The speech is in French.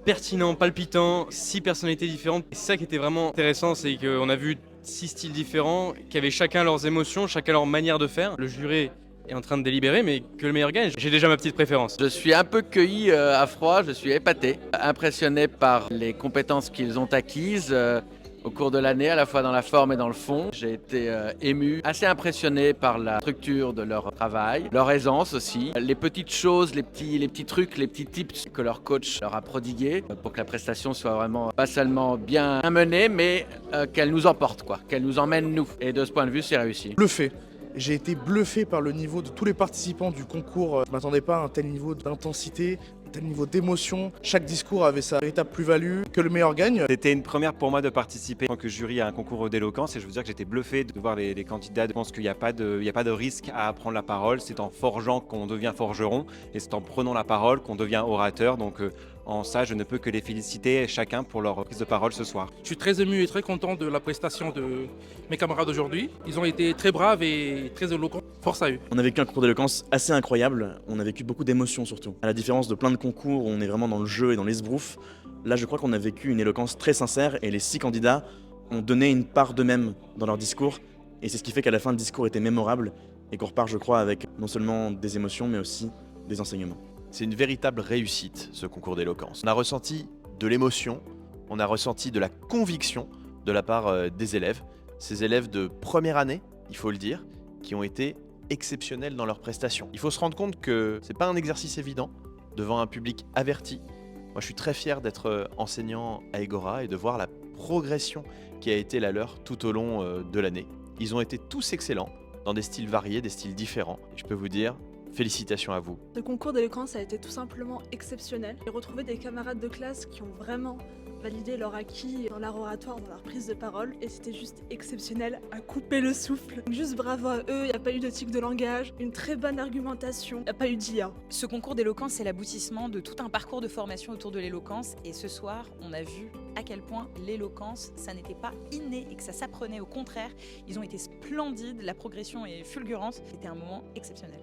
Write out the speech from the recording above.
pertinent, palpitant, 6 personnalités différentes. Et c'est ça qui était vraiment intéressant, c'est qu'on a vu 6 styles différents, qui avaient chacun leurs émotions, chacun leur manière de faire. Le jury est en train de délibérer, mais que le meilleur gagne. J'ai déjà ma petite préférence. Je suis un peu cueilli à froid, je suis épaté, impressionné par les compétences qu'ils ont acquises au cours de l'année, à la fois dans la forme et dans le fond. J'ai été ému, assez impressionné par la structure de leur travail, leur aisance aussi, les petites choses, les petits trucs, les petits tips que leur coach leur a prodigués pour que la prestation soit vraiment pas seulement bien menée, mais qu'elle nous emporte, quoi, qu'elle nous emmène nous. Et de ce point de vue, c'est réussi. Bluffé. J'ai été bluffé par le niveau de tous les participants du concours. Je ne m'attendais pas à un tel niveau d'intensité, un tel niveau d'émotion. Chaque discours avait sa véritable plus-value. Que le meilleur gagne. C'était une première pour moi de participer en tant que jury à un concours d'éloquence et je veux dire que j'étais bluffé de voir les candidats. Je pense qu'il n'y a pas de risque à prendre la parole. C'est en forgeant qu'on devient forgeron et c'est en prenant la parole qu'on devient orateur. Donc en ça, je ne peux que les féliciter chacun pour leur prise de parole ce soir. Je suis très ému et très content de la prestation de mes camarades aujourd'hui. Ils ont été très braves et très éloquents. Force à eux. On a vécu un concours d'éloquence assez incroyable. On a vécu beaucoup d'émotions surtout. À la différence de plein de concours où on est vraiment dans le jeu et dans l'esbrouf, là je crois qu'on a vécu une éloquence très sincère et les 6 candidats ont donné une part d'eux-mêmes dans leur discours. Et c'est ce qui fait qu'à la fin le discours était mémorable et qu'on repart je crois avec non seulement des émotions mais aussi des enseignements. C'est une véritable réussite, ce concours d'éloquence. On a ressenti de l'émotion, on a ressenti de la conviction de la part des élèves. Ces élèves de première année, il faut le dire, qui ont été exceptionnels dans leurs prestations. Il faut se rendre compte que c'est pas un exercice évident devant un public averti. Moi, je suis très fier d'être enseignant à Egora et de voir la progression qui a été la leur tout au long de l'année. Ils ont été tous excellents dans des styles variés, des styles différents. Et je peux vous dire, félicitations à vous. Ce concours d'éloquence a été tout simplement exceptionnel. J'ai retrouvé des camarades de classe qui ont vraiment validé leur acquis dans l'art oratoire, dans leur prise de parole, et c'était juste exceptionnel, à couper le souffle. Donc juste bravo à eux, il n'y a pas eu de tic de langage, une très bonne argumentation, il n'y a pas eu d'IA. Ce concours d'éloquence, c'est l'aboutissement de tout un parcours de formation autour de l'éloquence, et ce soir, on a vu à quel point l'éloquence, ça n'était pas inné et que ça s'apprenait, au contraire. Ils ont été splendides, la progression est fulgurante, c'était un moment exceptionnel.